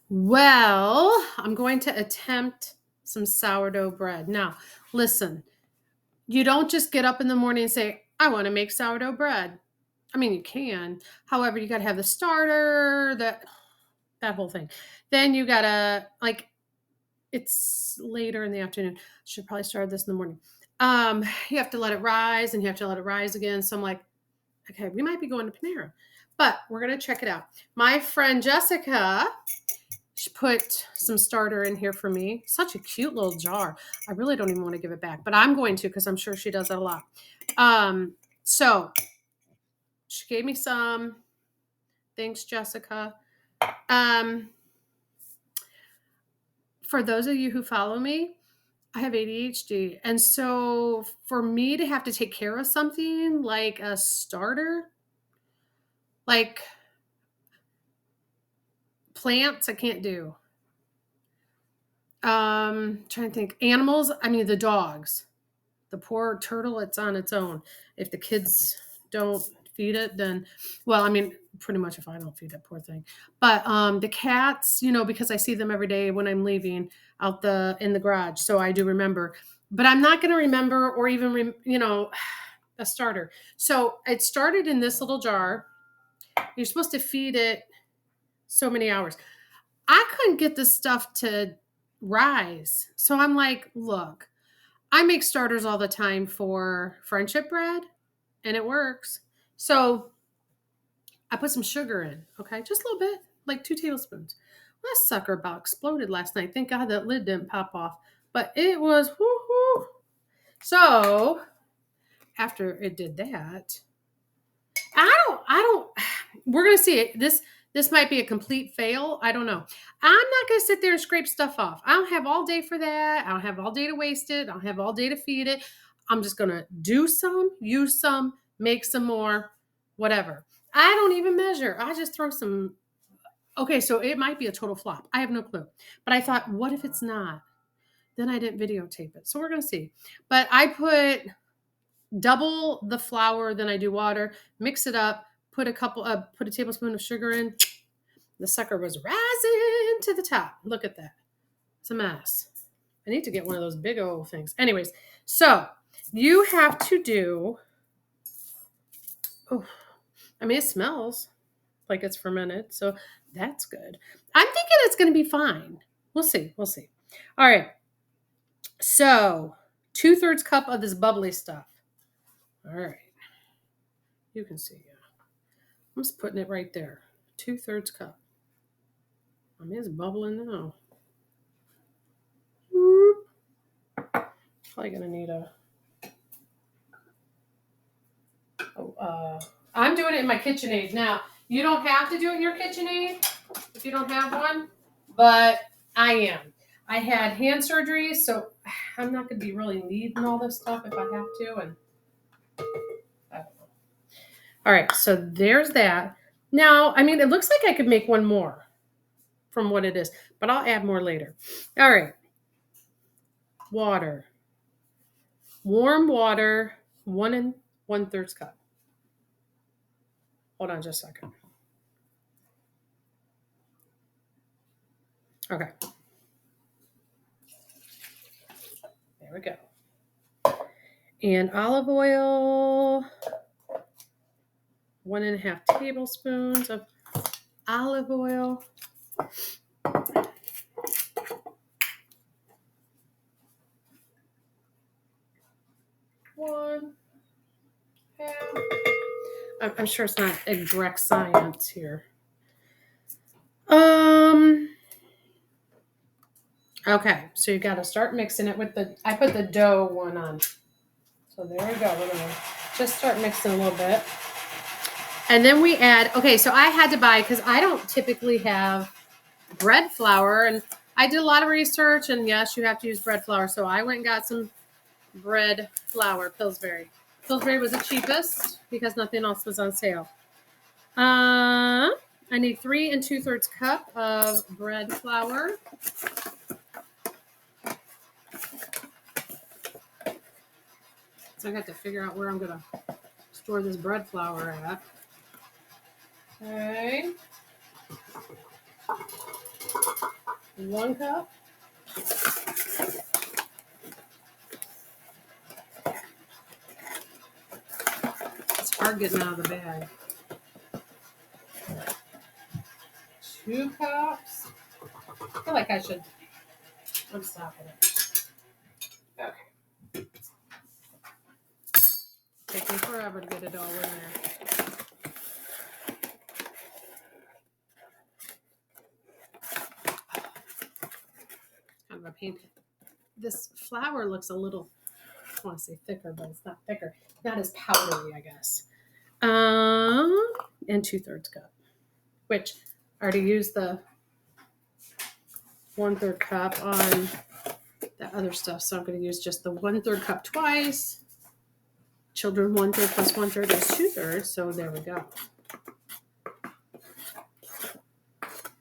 Well, I'm going to attempt some sourdough bread. Now, listen, you don't just get up in the morning and say, I want to make sourdough bread. I mean, you can. However, you got to have the starter, that whole thing. Then you got to like it's later in the afternoon. Should probably start this in the morning. You have to let it rise and you have to let it rise again. So I'm like, okay, we might be going to Panera, but we're going to check it out. My friend Jessica, she put some starter in here for me. Such a cute little jar. I really don't even want to give it back, but I'm going to because I'm sure she does that a lot. So she gave me some. Thanks, Jessica. For those of you who follow me, I have ADHD. And so for me to have to take care of something like a starter, like plants, I can't do. Trying to think. Animals, I mean, the dogs. The poor turtle, it's on its own. If the kids don't feed it, then, well, I mean, pretty much if I don't feed it, poor thing. But the cats, because I see them every day when I'm leaving out in the garage, so I do remember. But I'm not going to remember or even, a starter. So it started in this little jar. You're supposed to feed it so many hours. I couldn't get this stuff to rise. So I'm like, look, I make starters all the time for friendship bread and it works. So I put some sugar in, okay? Just a little bit, like 2 tablespoons. Well, that sucker about exploded last night. Thank God that lid didn't pop off. But it was whoo-hoo. So after it did that, we're gonna see it. This might be a complete fail. I don't know. I'm not gonna sit there and scrape stuff off. I don't have all day for that. I don't have all day to waste it. I don't have all day to feed it. I'm just gonna do some, use some, make some more, whatever. I don't even measure. I just throw some. Okay, so it might be a total flop. I have no clue. But I thought, what if it's not? Then I didn't videotape it. So we're gonna see. But I put double the flour than I do water, mix it up, put a tablespoon of sugar in. The sucker was rising to the top. Look at that. It's a mess. I need to get one of those big old things. Anyways, so you have to do, I mean, it smells like it's fermented, so that's good. I'm thinking it's going to be fine. We'll see. We'll see. All right. So 2/3 cup of this bubbly stuff. All right. You can see. I'm just putting it right there. 2/3 cup. I mean, it's bubbling now. Probably gonna need I'm doing it in my KitchenAid. Now, you don't have to do it in your KitchenAid if you don't have one, but I am. I had hand surgery, so I'm not gonna be really needing all this stuff if I have to, and I don't know. All right, so there's that. Now, I mean, it looks like I could make one more from what it is, but I'll add more later. All right. Water. Warm water, 1 1/3 cup. Hold on just a second. Okay. There we go. And olive oil, 1.5 tablespoons of olive oil. One half. I'm sure it's not exact science here. Okay, so you got to start mixing it with I put the dough one on. So there we go. We're gonna just start mixing a little bit. And then we add, okay, so I had to buy, because I don't typically have bread flour, and I did a lot of research, and yes, you have to use bread flour. So I went and got some bread flour, Pillsbury. Pillsbury was the cheapest because nothing else was on sale. I need 3 2/3 cup of bread flour. So I got to figure out where I'm gonna store this bread flour at. Okay. 1 cup. It's hard getting out of the bag. 2 cups. I feel like I should. I'm stopping it. Okay. Takes me forever to get it all in there. Kind of a pain. This flour looks a little, I want to say thicker, but it's not thicker. Not as powdery, I guess. And 2/3 cup, which I already used the 1/3 cup on the other stuff. So I'm going to use just the 1/3 cup twice. Children 1/3 plus 1/3 is 2/3. So there we go.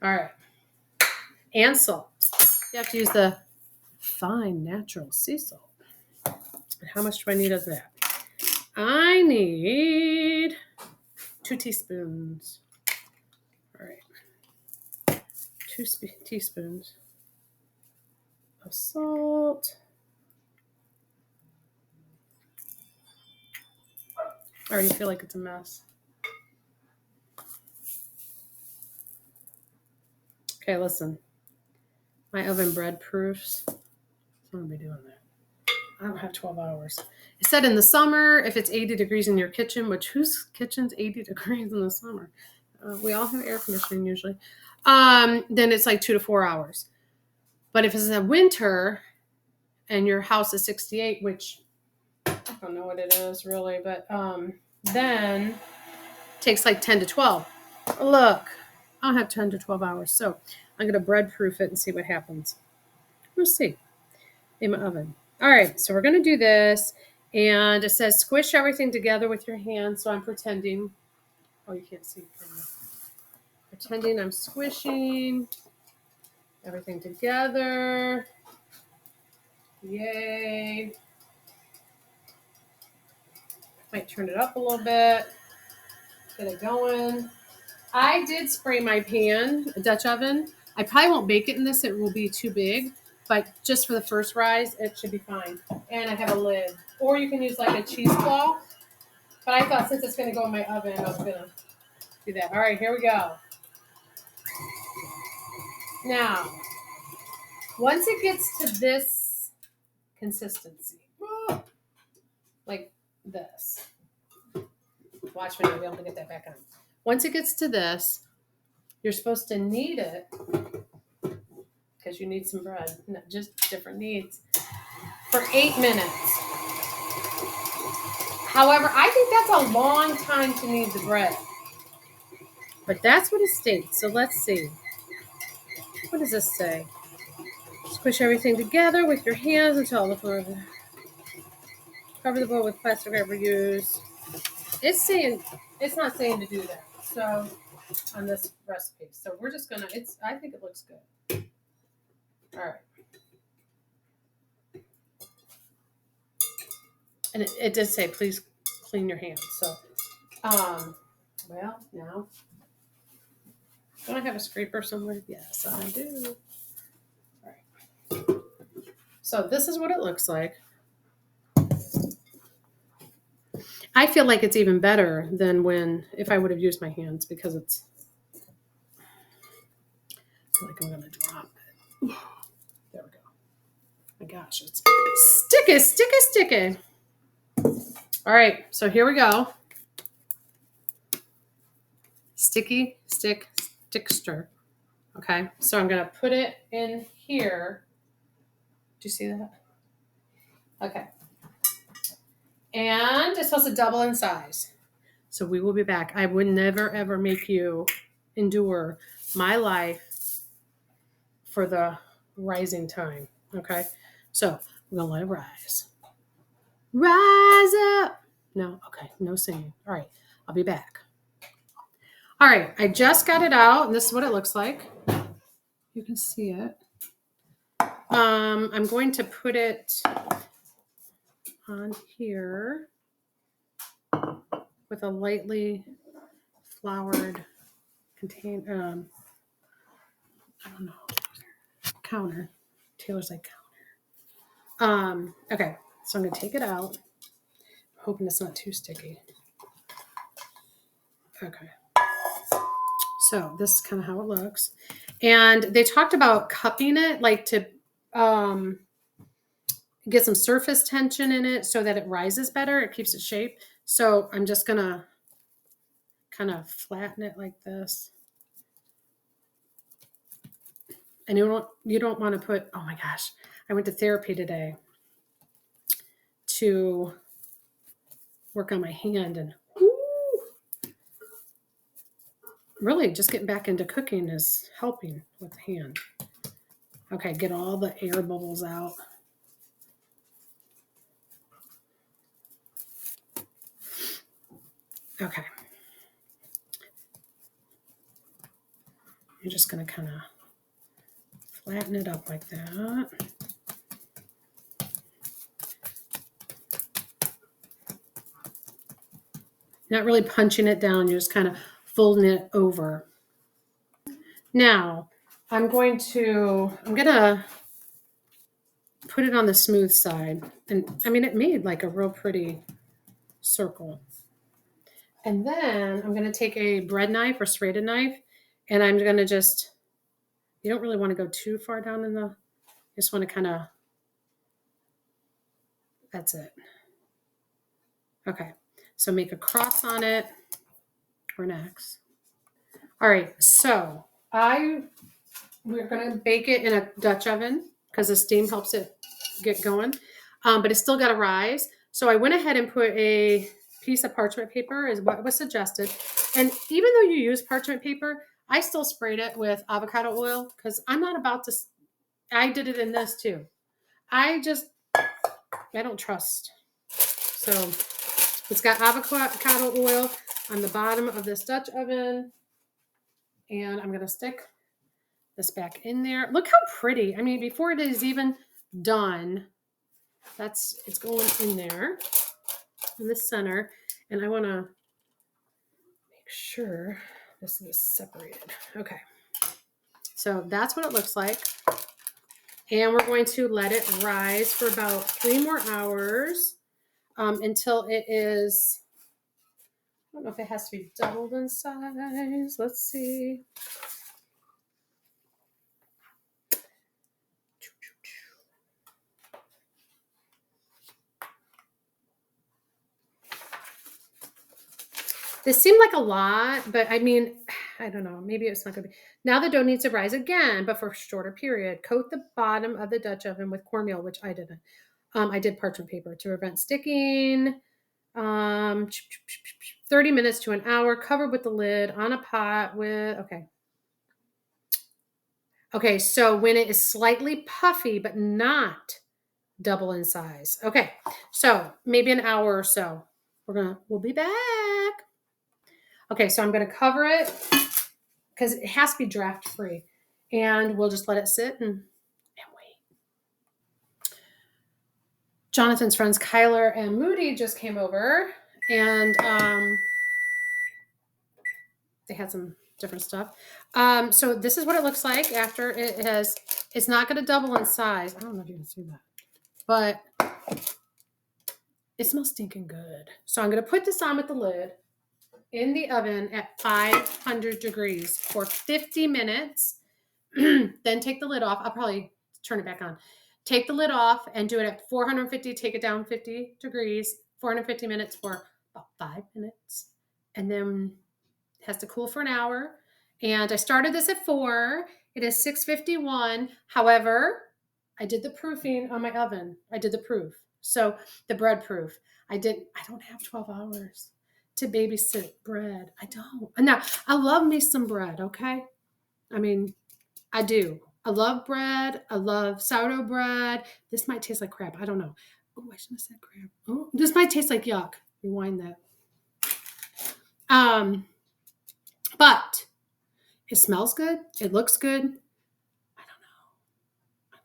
All right. And salt. You have to use the fine natural sea salt. And how much do I need of that? I need 2 teaspoons. All right. 2 teaspoons of salt. I already feel like it's a mess. Okay, listen. My oven bread proofs. I'm going to be doing that. I don't have 12 hours. It said in the summer, if it's 80 degrees in your kitchen, which whose kitchen's 80 degrees in the summer? We all have air conditioning usually. Then it's like 2 to 4 hours. But if it's a winter and your house is 68, which I don't know what it is really, but then it takes like 10 to 12. Look, I'll have 10 to 12 hours. So I'm going to bread proof it and see what happens. We'll see in my oven. All right, so we're going to do this. And it says squish everything together with your hands. So I'm pretending. Oh, you can't see from me. Pretending I'm squishing everything together. Yay. Might turn it up a little bit. Get it going. I did spray my pan, a Dutch oven. I probably won't bake it in this. It will be too big. But just for the first rise, it should be fine. And I have a lid. Or you can use like a cheesecloth. But I thought since it's going to go in my oven, I was going to do that. All right, here we go. Now, once it gets to this consistency, like this. Watch me, I'll be able to get that back on. Once it gets to this, you're supposed to knead it because you need some bread, just different kneads, for 8 minutes. However, I think that's a long time to knead the bread. But that's what it states. So let's see. What does this say? Squish everything together with your hands until the floor. Cover the bowl with plastic wrapper used. It's not saying to do that. So on this recipe. So we're just gonna, I think it looks good. All right. And it did say, please clean your hands. So, well, now, don't I have a scraper somewhere? Yes, I do. All right. So this is what it looks like. I feel like it's even better than if I would have used my hands because it's, I feel like I'm going to drop it. There we go. My gosh, it's sticky. All right, so here we go. Sticky, stickster. Okay, so I'm going to put it in here. Do you see that? Okay. And it's supposed to double in size. So we will be back. I would never, ever make you endure my life for the rising time. Okay, so we're going to let it rise. Rise up. No, okay, no singing. All right, I'll be back. All right, I just got it out, and this is what it looks like. You can see it. I'm going to put it on here with a lightly floured container. I don't know. counter. Taylor's like okay, so I'm gonna take it out. Hoping it's not too sticky. Okay. So this is kind of how it looks. And they talked about cupping it, like to get some surface tension in it so that it rises better. It keeps its shape. So I'm just gonna kind of flatten it like this. And you don't want to put, oh my gosh, I went to therapy today to work on my hand, and really just getting back into cooking is helping with the hand. Okay, get all the air bubbles out. Okay. You're just going to kind of flatten it up like that. Not really punching it down, you're just kind of folding it over. Now, I'm gonna put it on the smooth side. And I mean, it made like a real pretty circle. And then I'm gonna take a bread knife or serrated knife, and I'm gonna just, you don't really want to go too far down in the, you just want to kind of, that's it. Okay, so make a cross on it. We're next. All right, so we're gonna bake it in a Dutch oven because the steam helps it get going, but it's still got to rise. So I went ahead and put a piece of parchment paper is what was suggested. And even though you use parchment paper, I still sprayed it with avocado oil because I'm not about to, I did it in this too. I don't trust. So it's got avocado oil on the bottom of this Dutch oven. And I'm going to stick this back in there. Look how pretty. I mean, before it is even done, it's going in there in the center. And I want to make sure this is separated. Okay. So that's what it looks like. And we're going to let it rise for about 3 more hours until it is, I don't know if it has to be doubled in size. Let's see. This seemed like a lot, but I mean, I don't know. Maybe it's not going to be. Now the dough needs to rise again, but for a shorter period. Coat the bottom of the Dutch oven with cornmeal, which I didn't. I did parchment paper to prevent sticking. 30 minutes to an hour. Covered with the lid on a pot with, okay. Okay, so when it is slightly puffy, but not double in size. Okay, so maybe an hour or so. We'll be back. Okay, so I'm going to cover it because it has to be draft free, and we'll just let it sit and wait. Jonathan's friends Kyler and Moody just came over, and they had some different stuff. So this is what it looks like after it's not going to double in size. I don't know if you can see that, but it smells stinking good. So I'm going to put this on with the lid in the oven at 500 degrees for 50 minutes. Then take the lid off. I'll probably turn it back on. Take the lid off and do it at 450. Take it down 50 degrees, 450 minutes for about 5 minutes. And then it has to cool for an hour. And I started this at 4. It is 6:51. However, I did the proofing on my oven. I did the proof. So the bread proof. I don't have 12 hours to babysit bread. I don't. Now, I love me some bread, okay? I mean, I do. I love bread. I love sourdough bread. This might taste like crap. I don't know. Oh, I shouldn't have said crap. Oh, this might taste like yuck. Rewind that. But it smells good. It looks good. I don't know.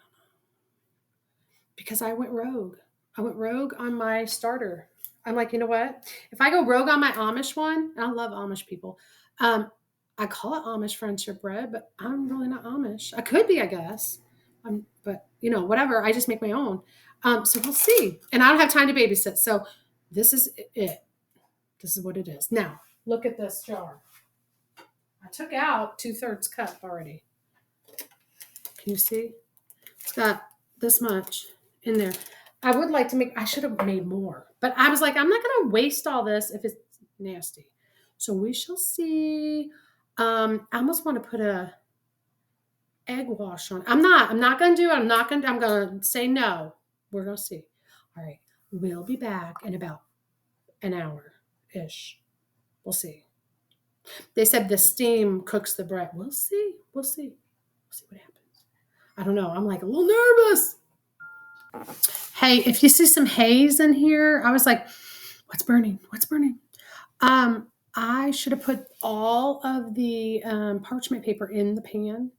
Because I went rogue. I went rogue on my starter. I'm like, you know what? If I go rogue on my Amish one, and I love Amish people, I call it Amish friendship bread, but I'm really not Amish. I could be, I guess. But whatever. I just make my own. So we'll see. And I don't have time to babysit. So this is it. This is what it is. Now, look at this jar. I took out 2/3 cup already. Can you see? It's got this much in there. I should have made more. But I was like, I'm not going to waste all this if it's nasty. So we shall see. I almost want to put a egg wash on. I'm not going to do it. I'm going to say no. We're going to see. All right. We'll be back in about an hour-ish. We'll see. They said the steam cooks the bread. We'll see. We'll see what happens. I don't know. I'm like a little nervous. Hey, if you see some haze in here, I was like, what's burning? What's burning? I should have put all of the parchment paper in the pan.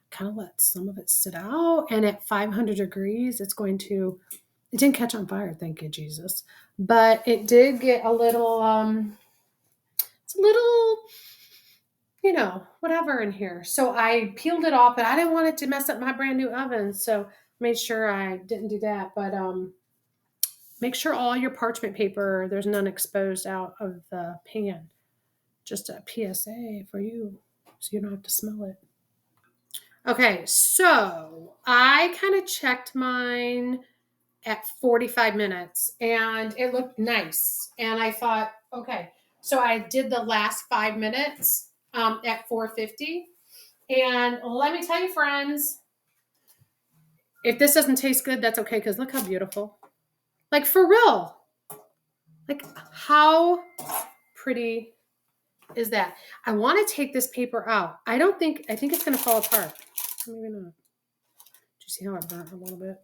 Kind of let some of it sit out. And at 500 degrees, it didn't catch on fire, thank you, Jesus. But it did get a little, it's a little, whatever in here. So I peeled it off, but I didn't want it to mess up my brand new oven. So made sure I didn't do that. But make sure all your parchment paper, there's none exposed out of the pan. Just a PSA for you, so you don't have to smell it. Okay, so I kind of checked mine at 45 minutes and it looked nice. And I thought, okay, so I did the last 5 minutes at 450. And let me tell you, friends, if this doesn't taste good, that's okay, because look how beautiful. Like, for real. Like, how pretty is that? I want to take this paper out. I think it's going to fall apart. Maybe not. Do you see how it burnt a little bit?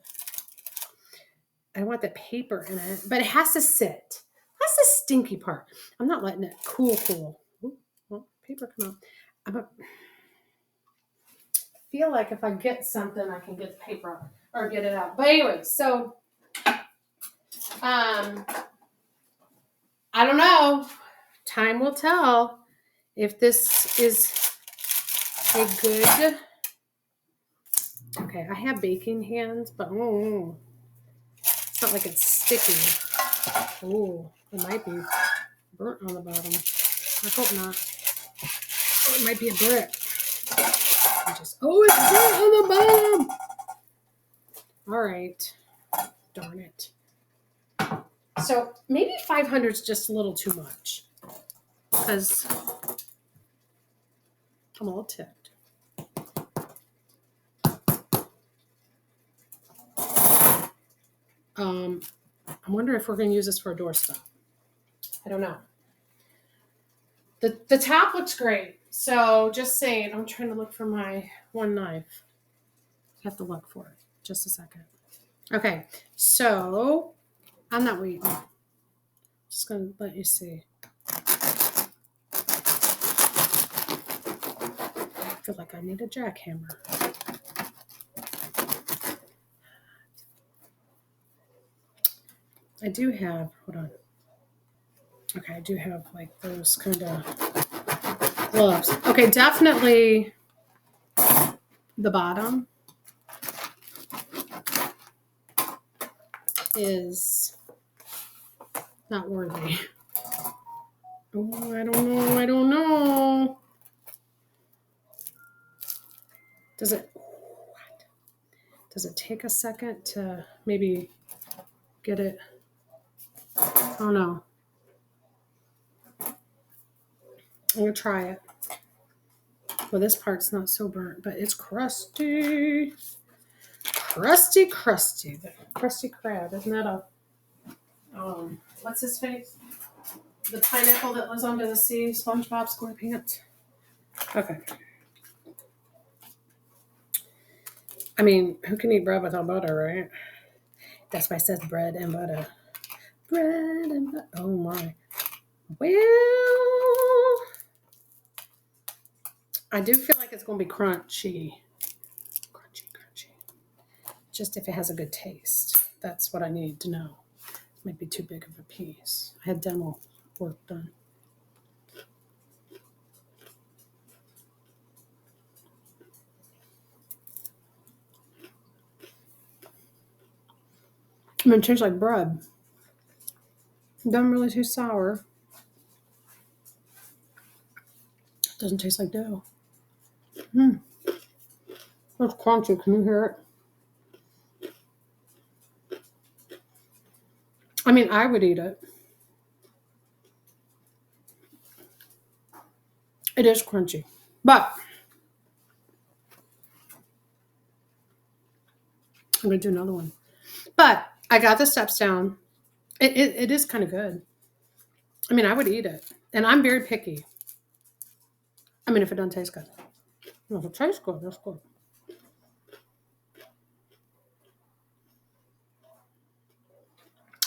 I don't want the paper in it, but it has to sit. That's the stinky part. I'm not letting it cool. Ooh, well, paper come out. I feel like if I get something, I can get the paper out or get it out. But anyway, so I don't know. Time will tell if this is a good. Okay, I have baking hands, but it's not like it's sticky. Oh, it might be burnt on the bottom. I hope not. Oh, it might be a brick. It's burnt on the bottom. All right. Darn it. So maybe 500 is just a little too much because I'm all ticked. I wonder if we're going to use this for a doorstop. I don't know. The top looks great. So just saying, I'm trying to look for my one knife. I have to look for it. Just a second. Okay. So I'm not waiting. Just going to let you see. I feel like I need a jackhammer. I do have, hold on. Okay, I do have like those kind of gloves. Okay, definitely the bottom is not worthy. Oh, I don't know. Does it take a second to maybe get it? I don't know. I'm going to try it. Well, this part's not so burnt, but it's crusty. Crusty. The crusty crab. Isn't that a, what's his face? The pineapple that lives under the sea, SpongeBob SquarePants. Okay. I mean, who can eat bread without butter, right? That's why it says bread and butter. Bread and butter. Oh, my. Well, I do feel like it's going to be crunchy. Crunchy. Just if it has a good taste. That's what I need to know. It might be too big of a piece. I had dental work done. I mean, it tastes like bread. It doesn't really taste sour. It doesn't taste like dough. It's crunchy. Can you hear it? I mean, I would eat it. It is crunchy. But I'm going to do another one. But I got the steps down. It is kind of good. I mean, I would eat it. And I'm very picky. I mean, if it doesn't taste good. No, if it tastes good, that's good.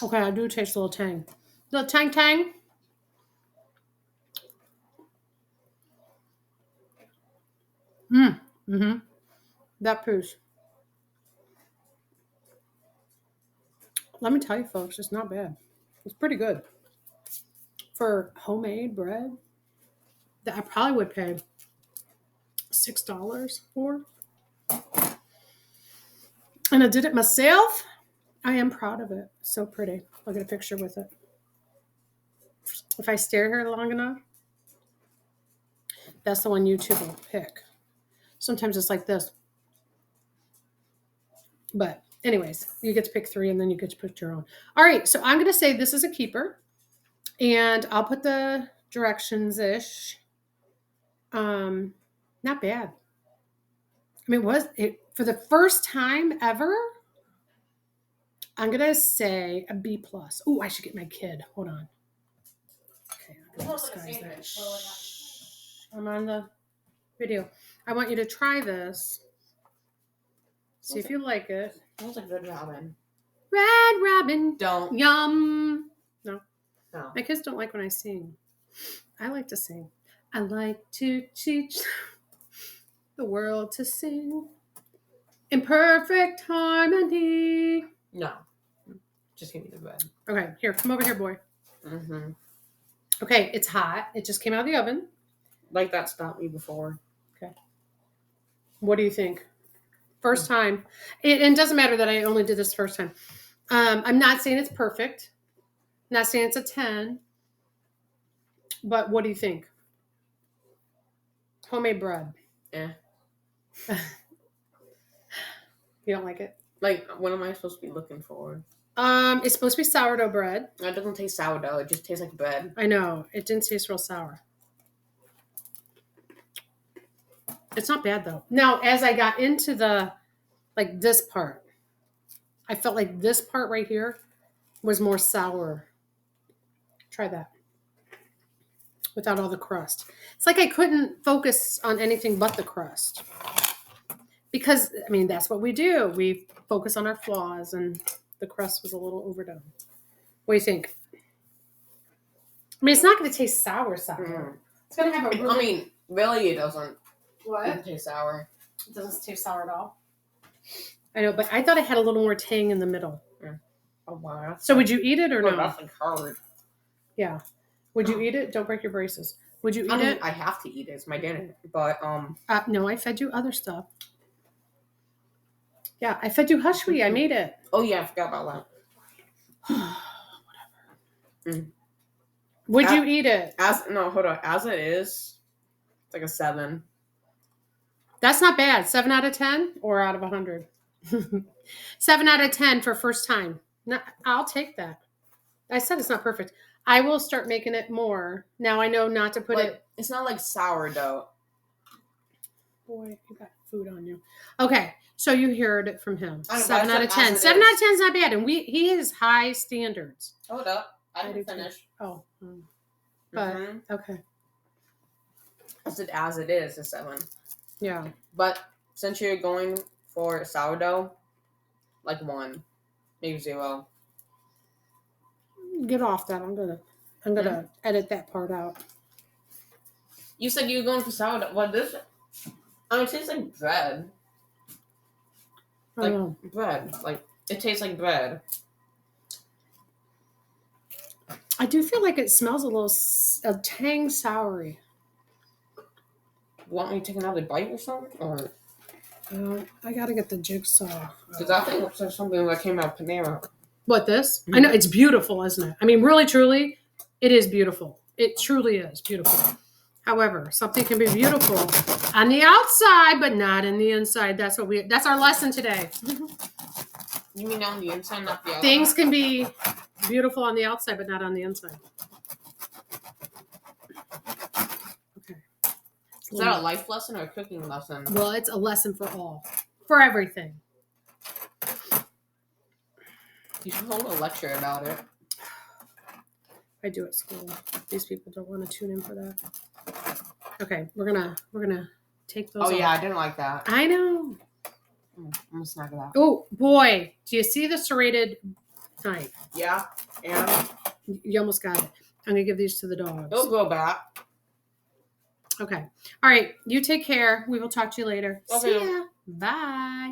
Okay, I do taste a little tang. Little tang. Mm-hmm. That proves. Let me tell you, folks, it's not bad. It's pretty good. For homemade bread that I probably would pay $6 for. And I did it myself. I am proud of it. So pretty. I'll get a picture with it. If I stare here long enough, that's the one YouTube will pick. Sometimes it's like this. But anyways, you get to pick 3 and then you get to put your own. All right, so I'm going to say this is a keeper. And I'll put the directions-ish. Not bad. I mean, was it for the first time ever? I'm going to say a B+. Oh, I should get my kid. Hold on. Okay, I'm going to disguise that. Shh. I'm on the video. I want you to try this. See if you like it. Smells like Red Robin. Red Robin. Don't. Yum. No. No. My kids don't like when I sing. I like to sing. I like to teach the world to sing in perfect harmony. No. Just give me the bread. Okay, here, come over here, boy. Mm-hmm. Okay, it's hot. It just came out of the oven. Like that stopped me before. Okay. What do you think? First time. It doesn't matter that I only did this first time. I'm not saying it's perfect. Not saying it's a 10. But what do you think? Homemade bread. Yeah. You don't like it? Like, what am I supposed to be looking for? It's supposed to be sourdough bread. It doesn't taste sourdough. It just tastes like bread. I know. It didn't taste real sour. It's not bad, though. Now, as I got into this part, I felt like this part right here was more sour. Try that. Without all the crust. It's like I couldn't focus on anything but the crust. Because, I mean, that's what we do. We focus on our flaws, and the crust was a little overdone. What do you think? I mean, it's not going to taste sour. Mm. It's going to have a really... I mean, really, it doesn't. What? It doesn't taste sour. It doesn't taste sour at all. I know, but I thought it had a little more tang in the middle. Yeah. Oh, wow. So would you eat it or no? That's like hard. Yeah. Would you eat it? Don't break your braces. Would you eat it? I have to eat it. It's my dinner. But, No, I fed you other stuff. Yeah, I fed you Hushwi. I made it. Oh, yeah, I forgot about that. Whatever. Would you eat it? Hold on. As it is, it's like a 7. That's not bad. 7 out of 10 or out of 100? 7 out of 10 for first time. No, I'll take that. I said it's not perfect. I will start making it more. Now I know not to put it. It's not like sourdough. Boy, you got food on you. Okay, so you heard it from him. 7 out of 10. 7 out of 10 is not bad, and he has high standards. Hold up. I didn't finish. Oh. But, okay. I said as it is, a 7. Yeah. But since you're going for sourdough, like 1, maybe 0. Get off that. I'm gonna edit that part out. You said you were going for sourdough. What is it? It tastes like bread. Bread. Like, it tastes like bread. I do feel like it smells a little tang soury. You want me to take another bite or something? Or I gotta get the jigsaw. because I think it looks like something that came out of Panera. What, this? I know, it's beautiful, isn't it? I mean, really, truly, it is beautiful. It truly is beautiful. However, something can be beautiful on the outside, but not in the inside. That's our lesson today. You mean on the inside, not the outside? Things can be beautiful on the outside, but not on the inside. Okay. Is that a life lesson or a cooking lesson? Well, it's a lesson for all. For everything. You should hold a lecture about it. I do at school. These people don't want to tune in for that. Okay, we're gonna take those. Oh yeah, off. I didn't like that. I know. I'm gonna snack it out. Oh boy, do you see the serrated knife? Yeah, and You almost got it. I'm gonna give these to the dogs. it'll go back. Okay. All right. You take care. We will talk to you later. Okay. See ya. Bye.